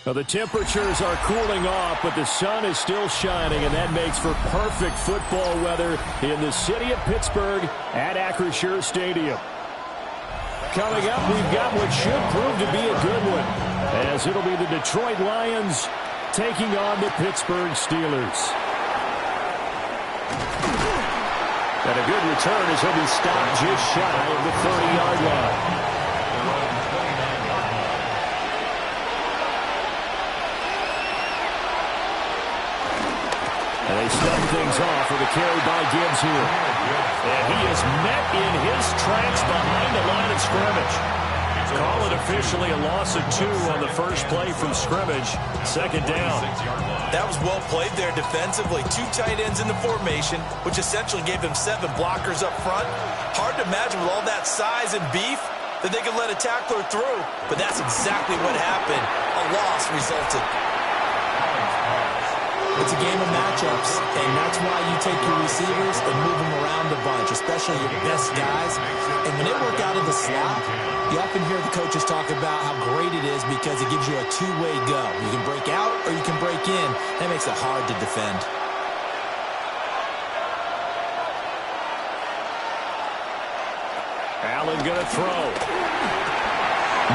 Well, the temperatures are cooling off, but the sun is still shining, and that makes for perfect football weather in the city of Pittsburgh at Acrisure Stadium. Coming up, we've got what should prove to be a good one, as it'll be the Detroit Lions taking on the Pittsburgh Steelers. And a good return as he'll be stopped just shy of the 30-yard line. And they stub things off with a carry by Gibbs here. And he is met in his tracks behind the line of scrimmage. Call it officially a loss of 2 on the first play from scrimmage. Second down. That was well played there defensively. 2 tight ends in the formation, which essentially gave them 7 blockers up front. Hard to imagine with all that size and beef that they could let a tackler through. But that's exactly what happened. A loss resulted. It's a game of matchups, and that's why you take your receivers and move them around a bunch, especially your best guys. And when they work out of the slot, you often hear the coaches talk about how great it is because it gives you a two-way go. You can break out or you can break in. That makes it hard to defend. Allen going to throw.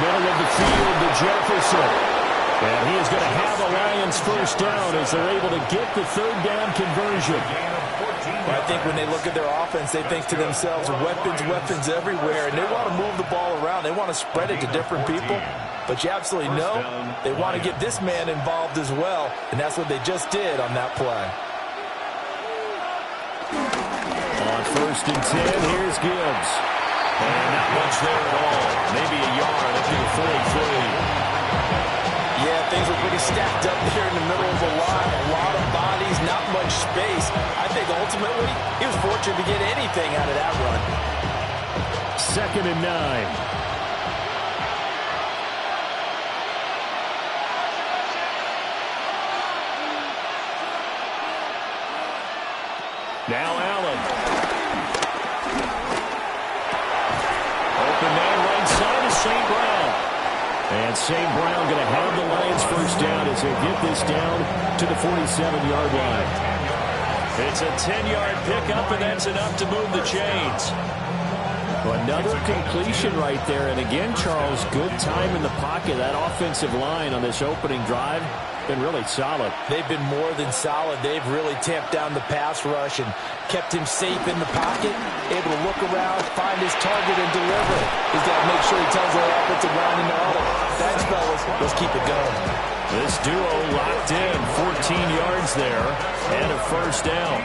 Middle of the field to Jefferson. And he is going to have a Lions first down as they're able to get the third down conversion. Well, I think when they look at their offense, they think to themselves, weapons everywhere, and they want to move the ball around. They want to spread it to different people. But you absolutely know they want to get this man involved as well, and that's what they just did on that play. On 1st and 10, here's Gibbs. And not much there at all. Maybe a yard up to the 43. Yeah, things were pretty stacked up there in the middle of the line. A lot of bodies, not much space. I think ultimately he was fortunate to get anything out of that run. 2nd and 9. Now Allen. Open man right side is St. Brown. And St. Brown going to have the Lions first down as they get this down to the 47-yard line. It's a 10-yard pickup, and that's enough to move the chains. Another completion right there. And again, Charles, good time in the pocket. That offensive line on this opening drive been really solid. They've been more than solid. They've really tamped down the pass rush and kept him safe in the pocket, able to look around, find his target, and deliver. He's got to make sure he tells the offensive line in the huddle, thanks, fellas. Let's keep it going. This duo locked in, 14 yards there, and a first down.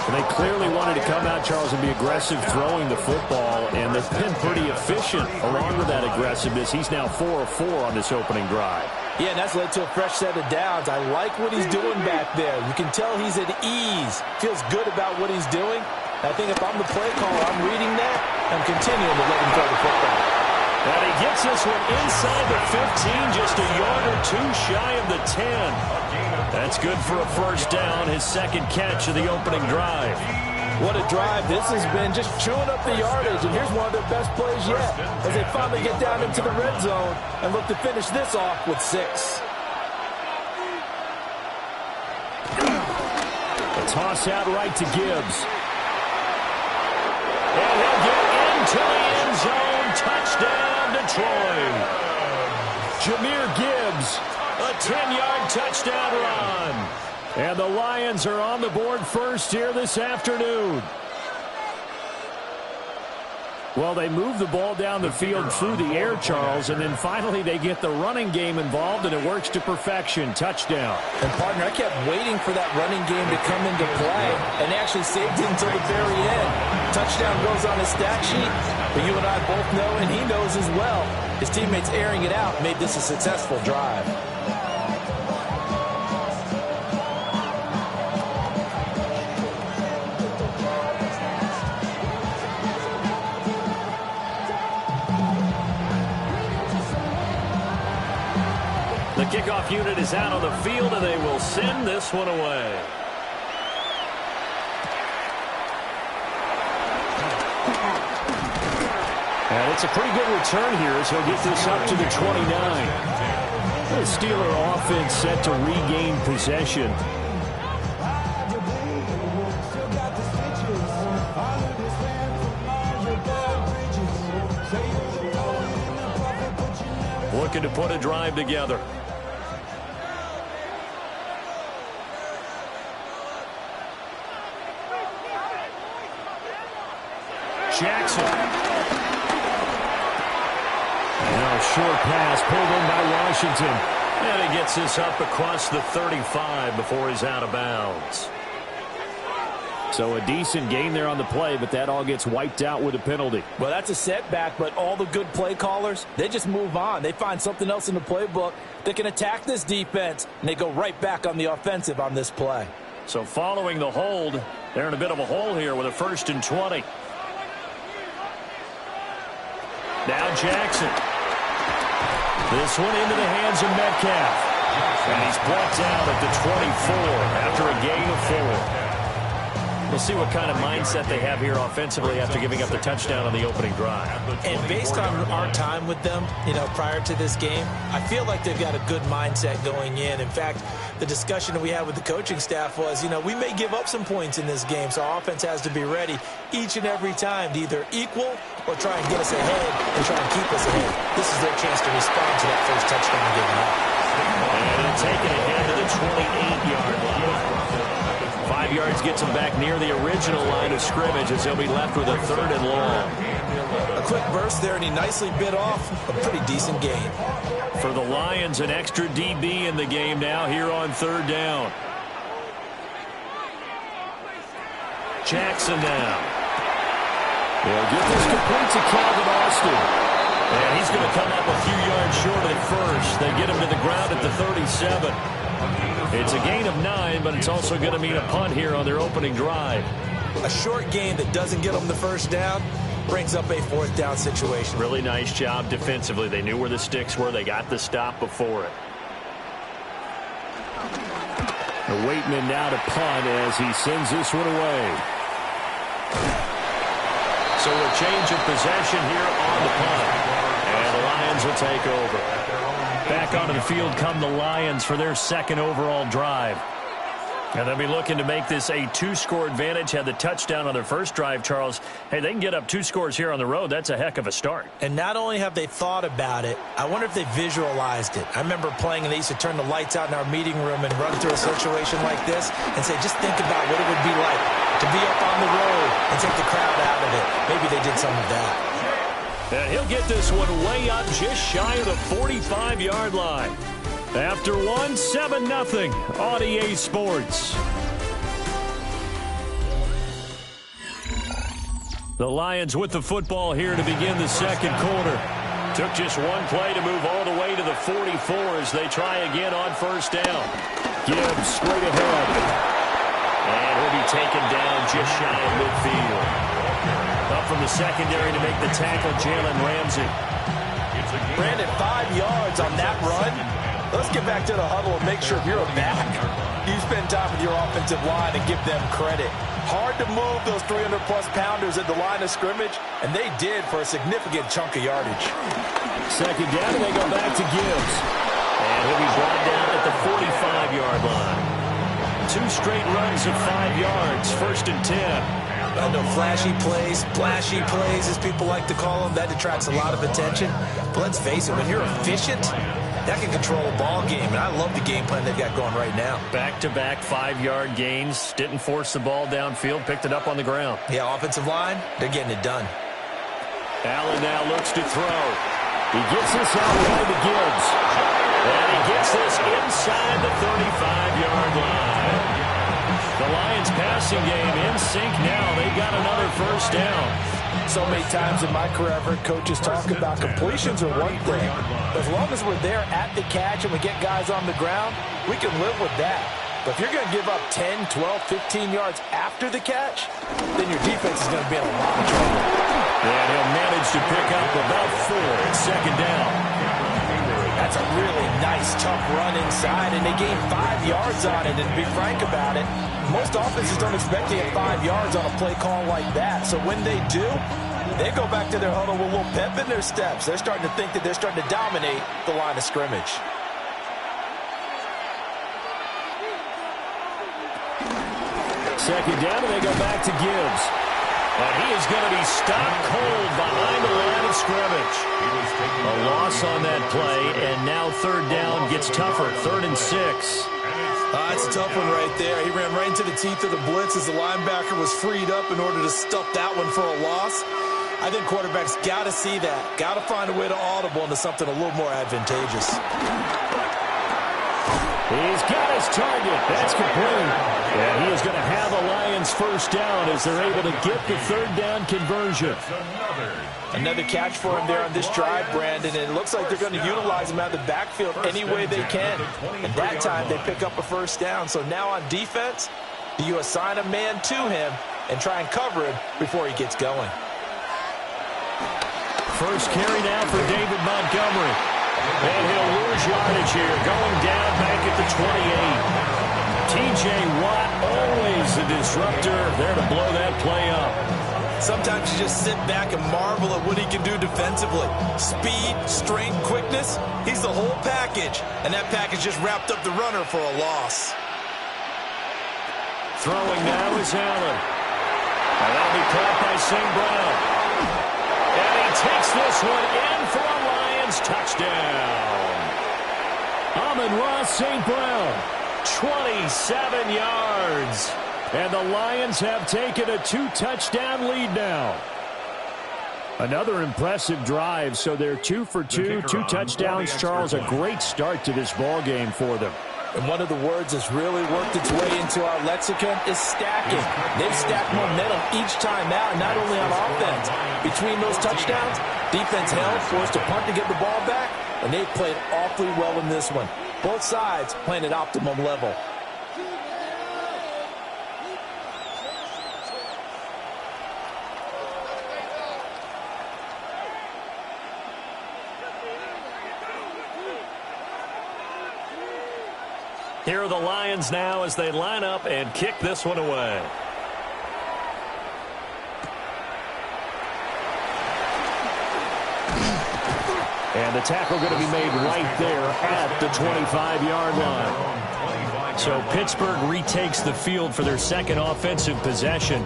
And they clearly wanted to come out, Charles, and be aggressive throwing the football, and they've been pretty efficient along with that aggressiveness. He's now 4 of 4 on this opening drive. Yeah, and that's led to a fresh set of downs. I like what he's doing back there. You can tell he's at ease, feels good about what he's doing. I think if I'm the play caller, I'm reading that, I'm continuing to let him throw the football. And he gets this one inside the 15, just a yard or two shy of the 10. That's good for a first down, his second catch of the opening drive. What a drive this has been, just chewing up the yardage, and here's one of their best plays yet as they finally get down into the red zone and look to finish this off with 6. A toss out right to Gibbs. And he'll get into the end zone. Touchdown, Detroit. Jahmyr Gibbs, a 10-yard touchdown run. And the Lions are on the board first here this afternoon. Well, they move the ball down the field through the air, Charles, and then finally they get the running game involved, and it works to perfection. Touchdown. And, partner, I kept waiting for that running game to come into play, and they actually saved it until the very end. Touchdown goes on his stat sheet, but you and I both know, and he knows as well, his teammates airing it out made this a successful drive. The kickoff unit is out on the field, and they will send this one away. And it's a pretty good return here as he'll get this up to the 29. The Steeler offense set to regain possession. Looking to put a drive together. Jackson. Now a short pass pulled in by Washington. And he gets this up across the 35 before he's out of bounds. So a decent gain there on the play, but that all gets wiped out with a penalty. Well, that's a setback, but all the good play callers, they just move on. They find something else in the playbook that can attack this defense, and they go right back on the offensive on this play. So following the hold, they're in a bit of a hole here with a 1st and 20. Now Jackson. This one into the hands of Metcalf. And he's brought down at the 24 after a gain of 4. We'll see what kind of mindset they have here offensively after giving up the touchdown on the opening drive. And based on our time with them, prior to this game, I feel like they've got a good mindset going in. In fact, the discussion that we had with the coaching staff was, we may give up some points in this game, so our offense has to be ready each and every time to either equal or try and get us ahead and try and keep us ahead. This is their chance to respond to that first touchdown given up. And taking it ahead to the 28-yard line. 5 yards gets them back near the original line of scrimmage as they'll be left with a 3rd and long. A quick burst there, and he nicely bit off a pretty decent gain. For the Lions, an extra DB in the game now here on 3rd down. Jackson now. They'll get this complete to Calvin Austin. And he's going to come up a few yards short at first. They get him to the ground at the 37. It's a gain of 9, but it's also going to mean a punt here on their opening drive. A short gain that doesn't get them the first down brings up a 4th down situation. Really nice job defensively. They knew where the sticks were. They got the stop before it. The Waitman now to punt as he sends this one away. So a change of possession here on the punt. And the Lions will take over. Back onto the field come the Lions for their second overall drive. And they'll be looking to make this a two-score advantage. Had the touchdown on their first drive, Charles. Hey, they can get up 2 scores here on the road. That's a heck of a start. And not only have they thought about it, I wonder if they visualized it. I remember playing, and they used to turn the lights out in our meeting room and run through a situation like this and say, just think about what it would be like to be up on the road and take the crowd out of it. Maybe they did some of that. And he'll get this one way up just shy of the 45-yard line. After one, 7-0 on EA Sports. The Lions with the football here to begin the second quarter. Took just one play to move all the way to the 44 as they try again on first down. Gibbs straight ahead. And he'll be taken down just shy of midfield. Up from the secondary to make the tackle, Jalen Ramsey. Brandon, 5 yards on that run. Let's get back to the huddle and make sure you're back. You spend time with your offensive line and give them credit. Hard to move those 300-plus pounders at the line of scrimmage, and they did for a significant chunk of yardage. Second down, and they go back to Gibbs. And he'll be brought down at the 45-yard line. 2 straight runs of 5 yards, 1st and 10. I know flashy plays, splashy plays, as people like to call them, that attracts a lot of attention. But let's face it, when you're efficient, that can control a ball game, and I love the game plan they've got going right now. Back-to-back 5-yard gains. Didn't force the ball downfield. Picked it up on the ground. Yeah, offensive line, they're getting it done. Allen now looks to throw. He gets this out behind the Gibbs. And he gets this inside the 35-yard line. The Lions passing game in sync now. They've got another first down. So many times in my career, I've heard coaches talk about completions are one thing. But as long as we're there at the catch and we get guys on the ground, we can live with that. But if you're going to give up 10, 12, 15 yards after the catch, then your defense is going to be in a lot of trouble. And he'll manage to pick up about 4 at second down. That's a really nice, tough run inside, and they gained 5 yards on it. And to be frank about it, most offenses don't expect to get 5 yards on a play call like that. So when they do, they go back to their huddle with a little pep in their steps. They're starting to think that they're starting to dominate the line of scrimmage. Second down, and they go back to Gibbs. And he is going to be stopped cold behind the line of scrimmage. A loss on that play, and now third down gets tougher. 3rd and 6. That's a tough one right there. He ran right into the teeth of the blitz as the linebacker was freed up in order to stuff that one for a loss. I think quarterbacks got to see that. Got to find a way to audible into something a little more advantageous. He's got his target. That's complete. And he is going to have the Lions first down as they're able to get the third down conversion. Another catch for him there on this drive, Brandon, and it looks like they're going to utilize him out of the backfield any way they can. And that time they pick up a first down. So now on defense, do you assign a man to him and try and cover him before he gets going? First carry now for David Montgomery. And he'll lose yardage here, going down back at the 28. T.J. Watt, always a disruptor, there to blow that play up. Sometimes you just sit back and marvel at what he can do defensively. Speed, strength, quickness, he's the whole package. And that package just wrapped up the runner for a loss. Throwing now is Allen. And that'll be caught by St. Brown. And he takes this one in for a Lions touchdown. Amon-Ra St. Brown, 27 yards. And the Lions have taken a 2-touchdown lead now. Another impressive drive, so they're 2 for 2, 2 touchdowns. Charles, a great start to this ball game for them. And one of the words that's really worked its way into our lexicon is stacking. They've stacked momentum each time out, not only on offense. Between those touchdowns, defense held, forced to punt to get the ball back, and they've played awfully well in this one. Both sides playing at optimum level. Here are the Lions now as they line up and kick this one away. And the tackle going to be made right there at the 25-yard line. So Pittsburgh retakes the field for their second offensive possession.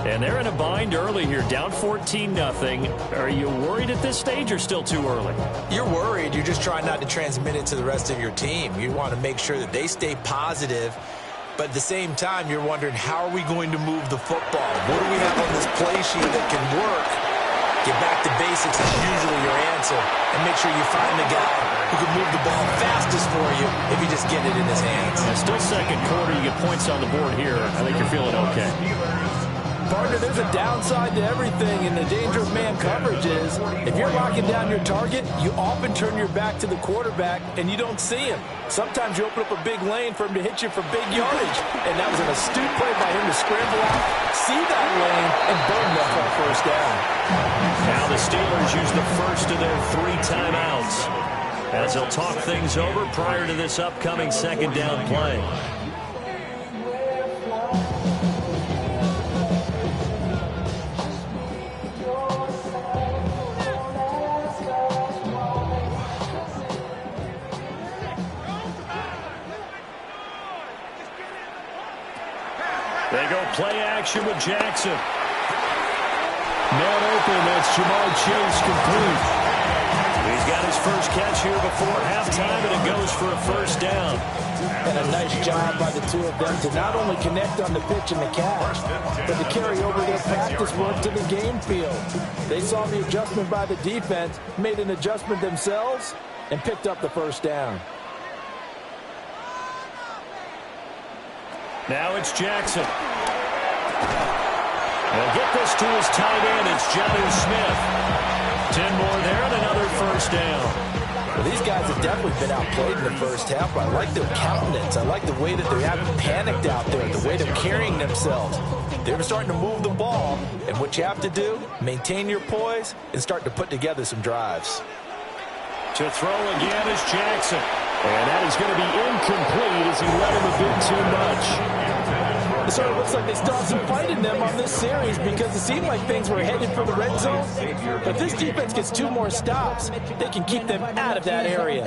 And they're in a bind early here, down 14-0. Are you worried at this stage or still too early? You're worried. You're just trying not to transmit it to the rest of your team. You want to make sure that they stay positive. But at the same time, you're wondering, how are we going to move the football? What do we have on this play sheet that can work? Get back to basics is usually your answer. And make sure you find the guy who can move the ball fastest for you if you just get it in his hands. Still second quarter. You get points on the board here. I think you're feeling okay. Partner, there's a downside to everything, and the danger of man coverage is if you're locking down your target, you often turn your back to the quarterback, and you don't see him. Sometimes you open up a big lane for him to hit you for big yardage, and that was an astute play by him to scramble out, see that lane, and boom, that's our first down. Now the Steelers use the first of their 3 timeouts as they'll talk things over prior to this upcoming second down play. They go play action with Jackson. Man open, that's Jamar Chase complete. He's got his first catch here before halftime, and it goes for a first down. And a nice job by the two of them to not only connect on the pitch and the catch, but to carry over their practice work to the game field. They saw the adjustment by the defense, made an adjustment themselves, and picked up the first down. Now it's Jackson. They'll get this to his tight end. It's Jonnu Smith. 10 more there and another first down. Well, these guys have definitely been outplayed in the first half, but I like their countenance. I like the way that they haven't panicked out there, the way they're carrying themselves. They're starting to move the ball, and what you have to do, maintain your poise and start to put together some drives. To throw again is Jackson. And that is going to be incomplete as he let him a bit too much. It sort of looks like they still have some fight in them on this series because it seemed like things were headed for the red zone. But this defense gets 2 more stops, they can keep them out of that area.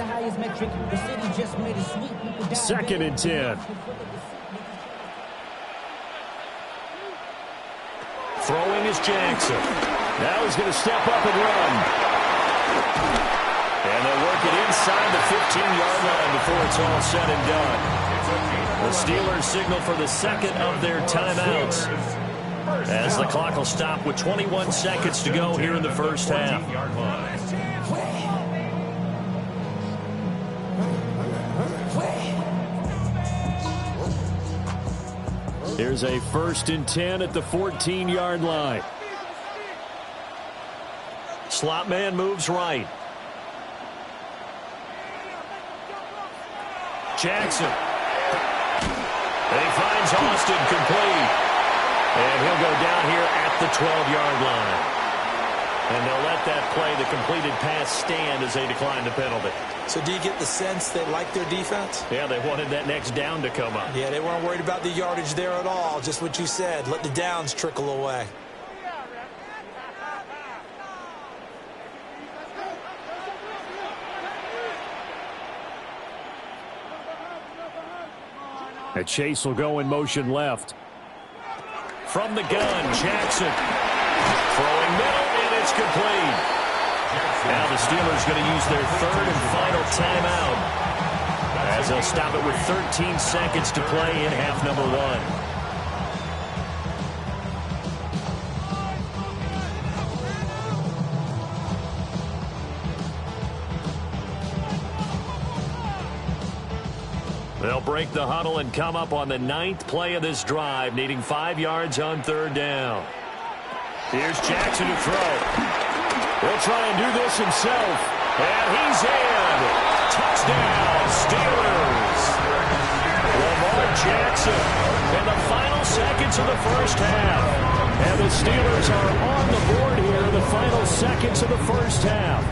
2nd and 10. Throwing is Jackson. Now he's going to step up and run. And they'll work it inside the 15-yard line before it's all said and done. The Steelers signal for the second of their timeouts as the clock will stop with 21 seconds to go here in the first half. Here's a 1st and 10 at the 14-yard line. Slot man moves right. Jackson. And he finds Austin complete. And he'll go down here at the 12-yard line. And they'll let that play, the completed pass, stand as they decline the penalty. So do you get the sense they like their defense? Yeah, they wanted that next down to come up. Yeah, they weren't worried about the yardage there at all. Just what you said. Let the downs trickle away. And Chase will go in motion left. From the gun, Jackson. Throwing middle, and it's complete. Now the Steelers going to use their 3rd and final timeout as they'll stop it with 13 seconds to play in half number 1. They'll break the huddle and come up on the 9th play of this drive, needing 5 yards on 3rd down. Here's Jackson to throw. He'll try and do this himself. And he's in. Touchdown, Steelers. Lamar Jackson in the final seconds of the first half. And the Steelers are on the board here in the final seconds of the first half.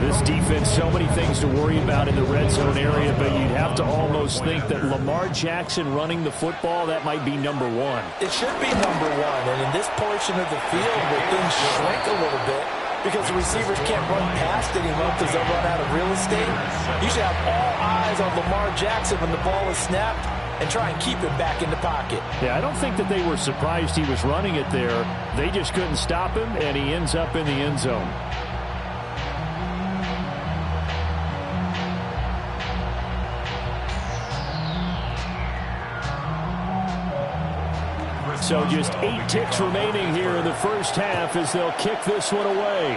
This defense, so many things to worry about in the red zone area, but you'd have to almost think that Lamar Jackson running the football, that might be number 1. It should be number 1, and in this portion of the field where things shrink a little bit, because the receivers can't run past anyone because they'll run out of real estate. You should have all eyes on Lamar Jackson when the ball is snapped and try and keep him back in the pocket. Yeah, I don't think that they were surprised he was running it there. They just couldn't stop him, and he ends up in the end zone. So just 8 ticks remaining here in the first half as they'll kick this one away.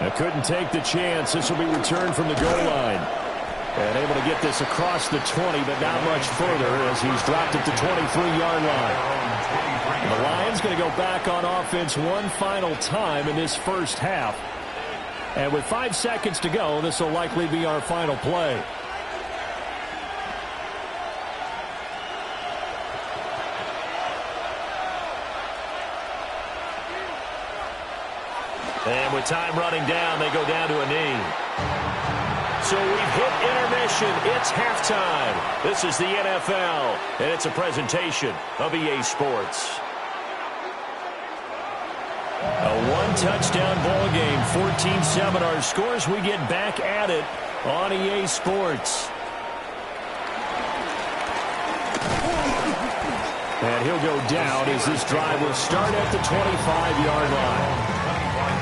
I couldn't take the chance. This will be returned from the goal line. And able to get this across the 20, but not much further as he's dropped at the 23-yard line. And the Lions going to go back on offense one final time in this first half. And with 5 seconds to go, this will likely be our final play. And with time running down, they go down to a knee. So we've hit intermission. It's halftime. This is the NFL, and it's a presentation of EA Sports. A one-touchdown ball game, 14-7 our scores. We get back at it on EA Sports. And he'll go down as this drive will start at the 25-yard line.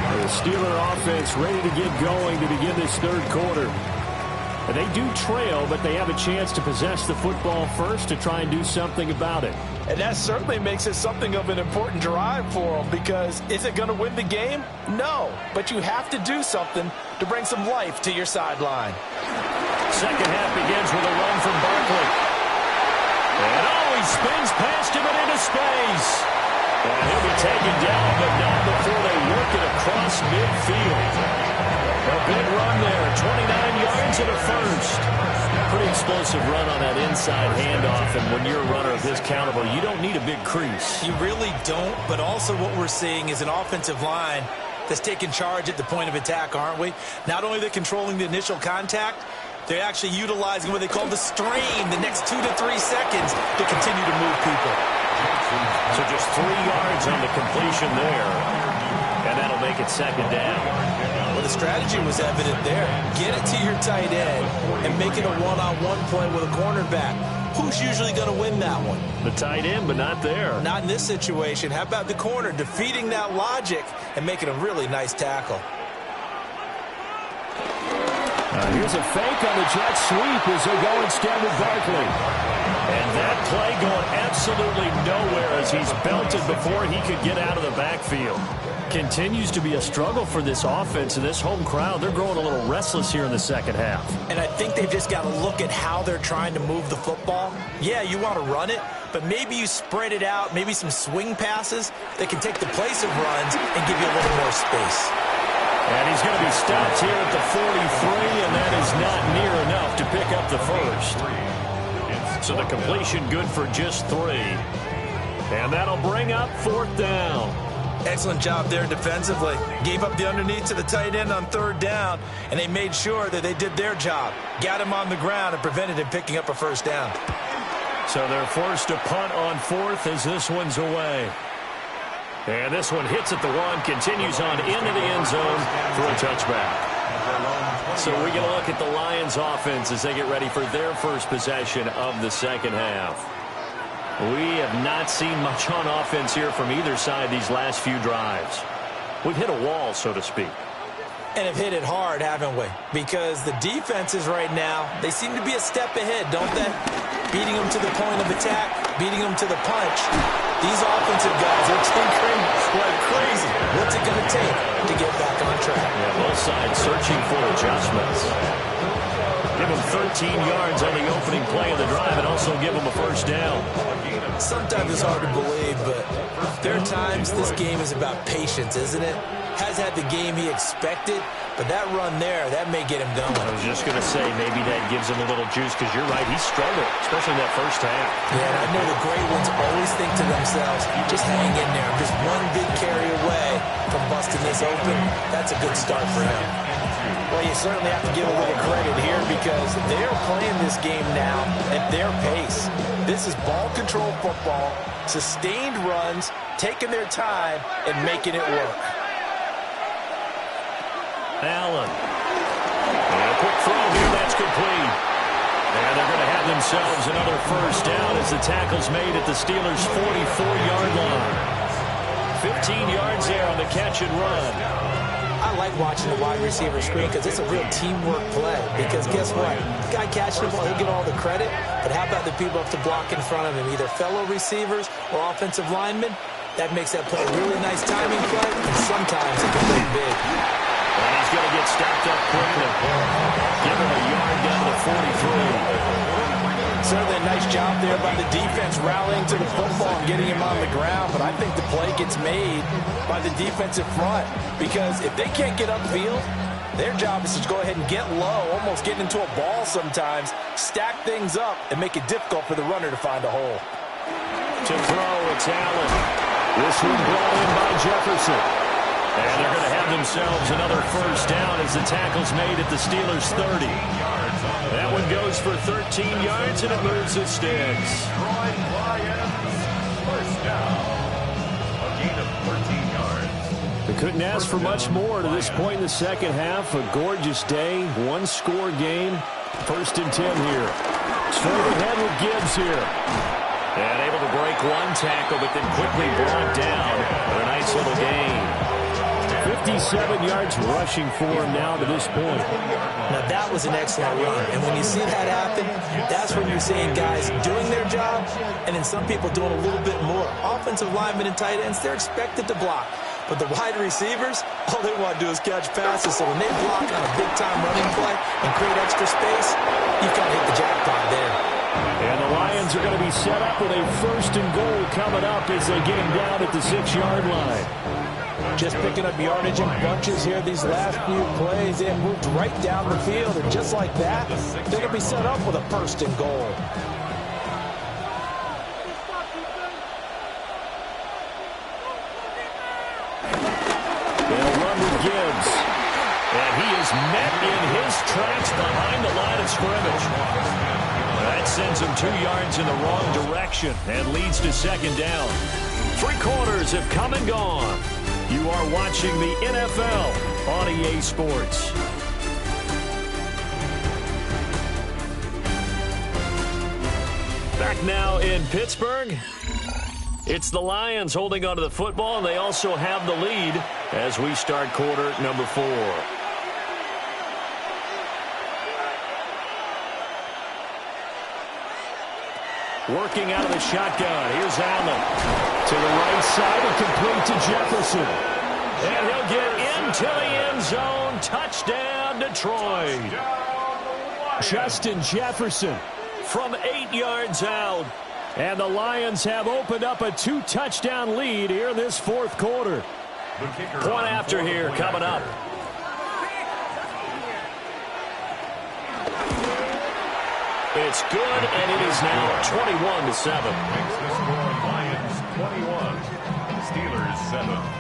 The Steeler offense ready to get going to begin this third quarter. And they do trail, but they have a chance to possess the football first to try and do something about it. And that certainly makes it something of an important drive for them, because is it going to win the game? No, but you have to do something to bring some life to your sideline. Second half begins with a run from Barkley. And he spins past him and into space. And he'll be taken down, but not before they work it across midfield. A big run there, 29 yards and a first. Pretty explosive run on that inside handoff, and when you're a runner of this caliber, you don't need a big crease. You really don't, but also what we're seeing is an offensive line that's taking charge at the point of attack, aren't we? Not only are they controlling the initial contact, they're actually utilizing what they call the strain, the next 2 to 3 seconds, to continue to move people. So just 3 yards on the completion there, and that'll make it second down. Well, the strategy was evident there. Get it to your tight end and make it a one-on-one play with a cornerback. Who's usually going to win that one? The tight end, but not there. Not in this situation. How about the corner defeating that logic and making a really nice tackle? Here's a fake on the jet sweep as they go instead with Barkley. And that play going absolutely nowhere as he's belted before he could get out of the backfield. Continues to be a struggle for this offense, and this home crowd, they're growing a little restless here in the second half. And I think they've just got to look at how they're trying to move the football. Yeah, you want to run it, but maybe you spread it out, maybe some swing passes that can take the place of runs and give you a little more space. And he's going to be stopped here at the 43, and that is not near enough to pick up the first. So the completion good for just 3. And that'll bring up 4th down. Excellent job there defensively. Gave up the underneath to the tight end on 3rd down, and they made sure that they did their job. Got him on the ground and prevented him picking up a 1st down. So they're forced to punt on 4th as this one's away. And this one hits at the 1, continues on into the end zone for a touchback. So we're going to look at the Lions offense as they get ready for their first possession of the second half. We have not seen much on offense here from either side these last few drives. We've hit a wall, so to speak. And have hit it hard, haven't we? Because the defenses right now, they seem to be a step ahead, don't they? Beating them to the point of attack, beating them to the punch. These offensive guys are tinkering like crazy. What's it going to take to get back on track? Yeah, both sides searching for adjustments. Give them 13 yards on the opening play of the drive and also give them a 1st down. Sometimes it's hard to believe, but there are times this game is about patience, isn't it? Has had the game he expected, but that run there, that may get him going. I was just going to say, maybe that gives him a little juice, because you're right, he struggled, especially in that first half. Yeah, and I know the great ones always think to themselves, just hang in there. Just one big carry away from busting this open. That's a good start for him. Well, you certainly have to give a little credit here, because they're playing this game now at their pace. This is ball control football, sustained runs, taking their time, and making it work. Allen. And a quick throw here, that's complete. And they're going to have themselves another first down as the tackle's made at the Steelers' 44-yard line. 15 yards there on the catch and run. I like watching the wide receiver screen because it's a real teamwork play. Because guess what? The guy catching the ball, he'll get all the credit. But how about the people up to block in front of him, either fellow receivers or offensive linemen? That makes that play a really nice timing play, and sometimes it can play big. And he's going to get stacked up quickly. Give him a yard down to 43. Certainly a nice job there by the defense rallying to the football and getting him on the ground. But I think the play gets made by the defensive front because if they can't get upfield, their job is to go ahead and get low, almost get into a ball sometimes, stack things up, and make it difficult for the runner to find a hole. To throw, it's Allen. This one brought in by Jefferson. And they're going to have themselves another first down as the tackle's made at the Steelers' 30. That one goes for 13 yards, and it moves the sticks. First down. A gain of 13 yards. They couldn't ask for much more to this point in the second half. A gorgeous day, one-score game. 1st and 10 here. Straight ahead with Gibbs here. And able to break one tackle, but then quickly brought down for a nice little gain. 57 yards rushing for him now to this point. Now, that was an excellent run. And when you see that happen, that's when you're seeing guys doing their job and then some people doing a little bit more. Offensive linemen and tight ends, they're expected to block. But the wide receivers, all they want to do is catch passes. So when they block on a big-time running play and create extra space, you've got to hit the jackpot there. And the Lions are going to be set up with a 1st and goal coming up as they get him down at the 6-yard line. Just picking up yardage in bunches here these last few plays. They have moved right down the field, and just like that, they're going to be set up with a 1st and goal. They'll run with Gibbs. And he is met in his tracks behind the line of scrimmage. That sends him 2 yards in the wrong direction and leads to 2nd down. 3 quarters have come and gone. You are watching the NFL on EA Sports. Back now in Pittsburgh. It's the Lions holding onto the football, and they also have the lead as we start quarter number 4. Working out of the shotgun. Here's Allen. To the right side and complete to Jefferson. And he'll get into the end zone. Touchdown, Detroit. Justin Jefferson from 8 yards out. And the Lions have opened up a 2-touchdown lead here in this 4th quarter. Point after here coming up. It's good, and it is now 21-7. Makes the score Lions 21, Steelers 7.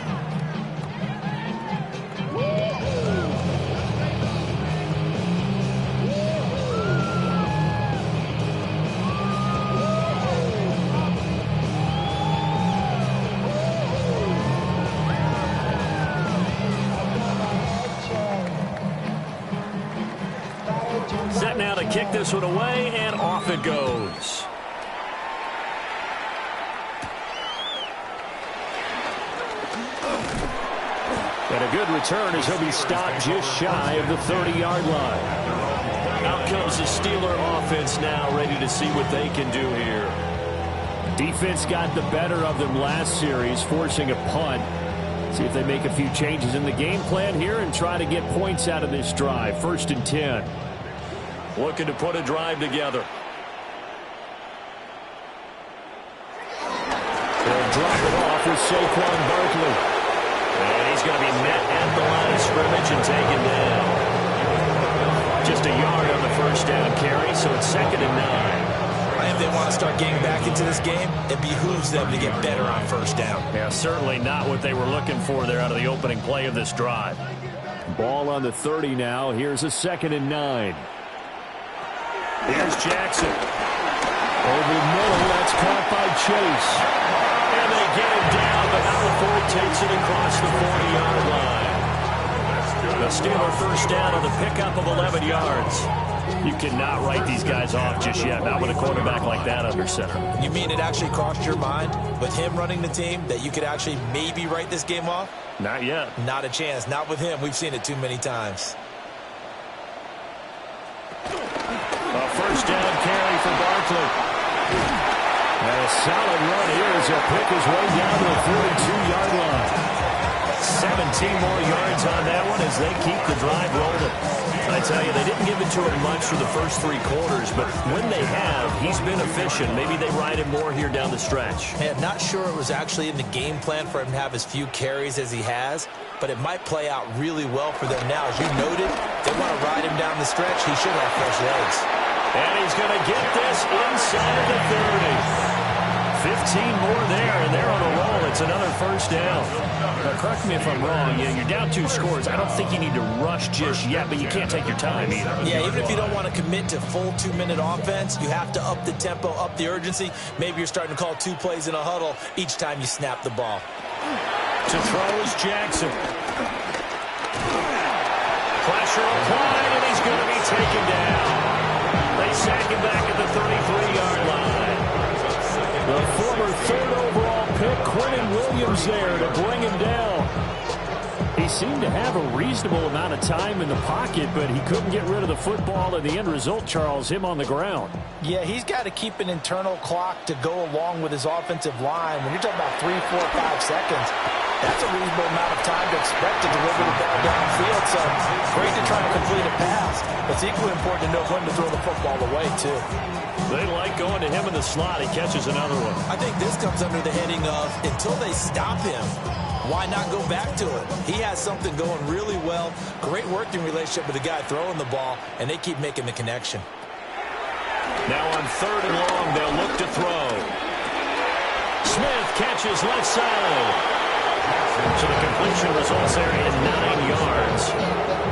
Set now to kick this one away, and off it goes. And a good return as he'll be stopped just shy of the 30-yard line. Out comes the Steeler offense now, ready to see what they can do here. Defense got the better of them last series, forcing a punt. See if they make a few changes in the game plan here and try to get points out of this drive. 1st and 10. Looking to put a drive together. They'll drop it off with Saquon Barkley. And he's going to be met at the line of scrimmage and taken down. Just a yard on the 1st down carry, so it's 2nd and 9. If they want to start getting back into this game, it behooves them to get better on 1st down. Yeah, certainly not what they were looking for there out of the opening play of this drive. Ball on the 30 now. Here's a 2nd and 9. Here's Jackson. Over the middle, that's caught by Chase. And they get him down, but not before he takes it across the 40-yard line. The Steeler first down on the pickup of 11 yards. You cannot write these guys off just yet, not with a quarterback like that under center. You mean it actually crossed your mind with him running the team that you could actually maybe write this game off? Not yet. Not a chance. Not with him. We've seen it too many times. A first down carry for Barkley. And a solid run here as he'll pick his way down to the 42-yard line. 17 more yards on that one as they keep the drive rolling. I tell you, they didn't give it to him much for the first 3 quarters, but when they have, he's been efficient. Maybe they ride him more here down the stretch. Man, not sure it was actually in the game plan for him to have as few carries as he has, but it might play out really well for them now. As you noted, they want to ride him down the stretch. He should have fresh legs. And he's going to get this inside the 30. 15 more there, and they're on a roll. It's another first down. Now, correct me if I'm wrong. You're down 2 scores. I don't think you need to rush just yet, but you can't take your time either. Yeah, even if you don't want to commit to full 2-minute offense, you have to up the tempo, up the urgency. Maybe you're starting to call 2 plays in a huddle each time you snap the ball. To throw is Jackson. Pressure applied, and he's going to be taken down. They sack him back at the 33-yard line. The former 3rd overall pick, Quentin Williams, there to bring him down. He seemed to have a reasonable amount of time in the pocket, but he couldn't get rid of the football, and the end result, Charles, him on the ground. Yeah, he's got to keep an internal clock to go along with his offensive line. When you're talking about 3, 4, 5 seconds, that's a reasonable amount of time to expect to deliver the ball downfield. So great to try to complete a pass. It's equally important to know when to throw the football away, too. They like going to him in the slot. He catches another one. I think this comes under the heading of until they stop him, why not go back to it? He has something going really well. Great working relationship with the guy throwing the ball, and they keep making the connection. Now on 3rd and long, they'll look to throw. Smith catches left side. So the completion results there in 9 yards.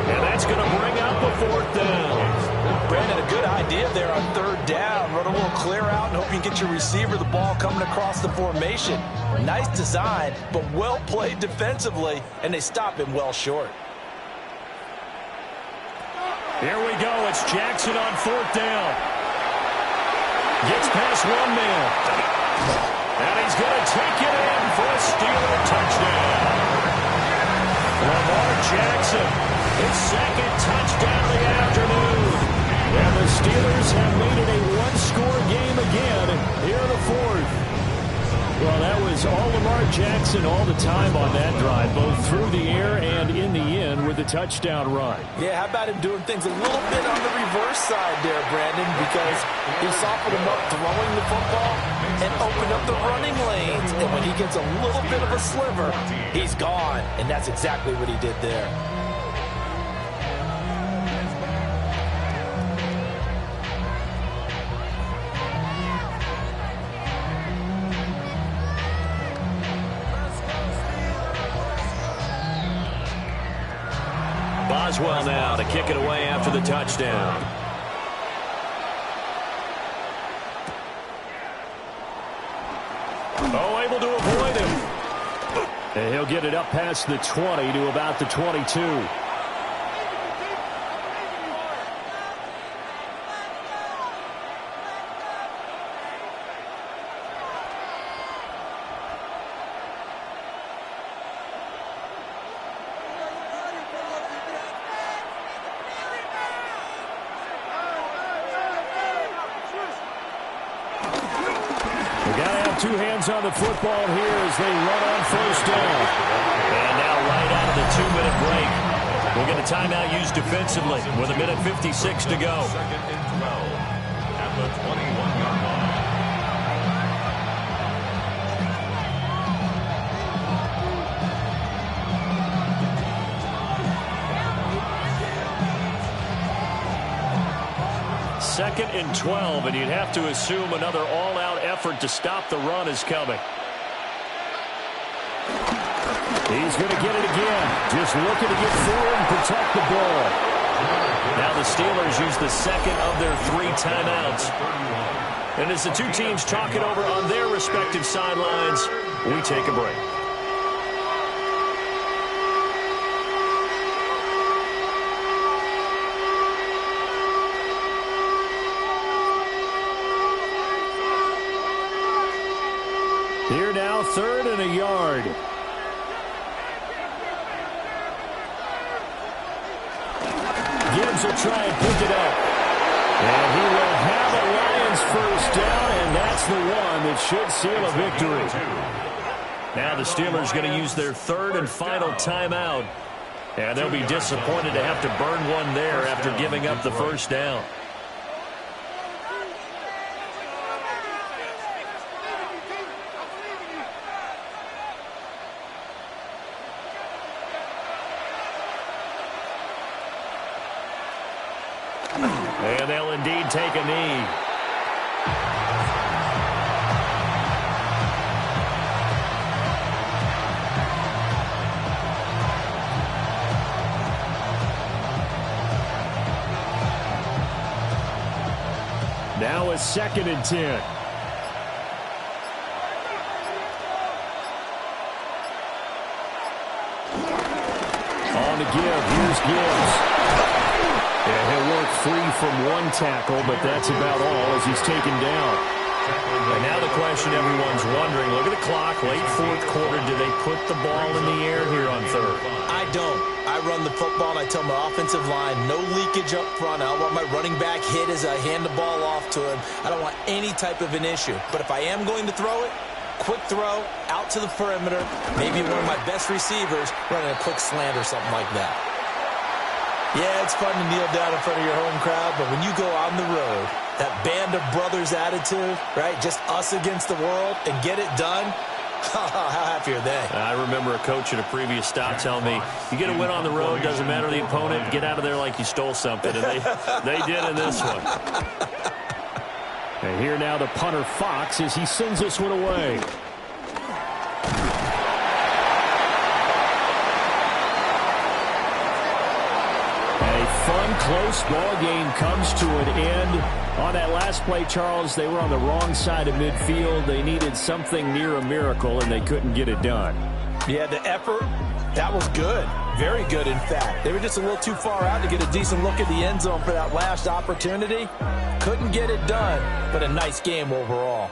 And that's going to bring up a 4th down. Brandon, a good idea there on 3rd down. Run a little clear out and hope you can get your receiver the ball coming across the formation. Nice design, but well played defensively, and they stop him well short. Here we go. It's Jackson on 4th down. Gets past 1 man. And he's going to take it in for a Steeler touchdown. Lamar Jackson, his 2nd touchdown of the afternoon. And the Steelers have made it a 1-score game again here in the 4th. Well, that was all Lamar Jackson all the time on that drive, both through the air and in the end with a touchdown run. Yeah, how about him doing things a little bit on the reverse side there, Brandon, because he softened him up throwing the football and opened up the running lanes. And when he gets a little bit of a sliver, he's gone. And that's exactly what he did there. Boswell now to kick it away after the touchdown. Oh, able to avoid him. And he'll get it up past the 20 to about the 22. Two hands on the football here as they run on 1st down. And now right out of the 2-minute break, we'll get a timeout used defensively with 1:56 to go. 2nd and 12 at the 21-yard line. Second and 12, and you'd have to assume another all-out effort to stop the run is coming. He's going to get it again. Just looking to get forward and protect the ball. Now the Steelers use the 2nd of their 3 timeouts. And as the 2 teams talk it over on their respective sidelines, we take a break. Here now, 3rd and a yard. Gibbs will try and pick it up. And he will have a Lions first down, and that's the one that should seal a victory. Now the Steelers going to use their 3rd and final timeout. And they'll be disappointed to have to burn one there after giving up the first down. And they'll indeed take a knee. Now a 2nd and 10. On the give. Here's Gibbs. Yeah, he'll work free from one tackle, but that's about all as he's taken down. And now the question everyone's wondering, look at the clock, late 4th quarter, do they put the ball in the air here on 3rd? I don't. I run the football, and I tell my offensive line, no leakage up front. I don't want my running back hit as I hand the ball off to him. I don't want any type of an issue. But if I am going to throw it, quick throw, out to the perimeter, maybe one of my best receivers running a quick slant or something like that. Yeah, it's fun to kneel down in front of your home crowd, but when you go on the road, that band of brothers attitude, right, just us against the world, and get it done, how happy are they? I remember a coach at a previous stop telling me, you get a win on the road, doesn't matter the opponent, get out of there like you stole something, and they did in this one. And here now the punter Fox as he sends this one away. Fun, close ball game comes to an end. On that last play, Charles, they were on the wrong side of midfield. They needed something near a miracle, and they couldn't get it done. Yeah, the effort, that was good. Very good, in fact. They were just a little too far out to get a decent look at the end zone for that last opportunity. Couldn't get it done, but a nice game overall.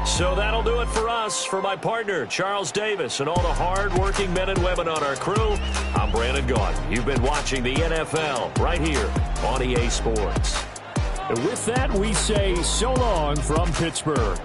So that'll do it for us. For my partner, Charles Davis, and all the hard-working men and women on our crew, I'm Brandon Gaudin. You've been watching the NFL right here on EA Sports. And with that, we say so long from Pittsburgh.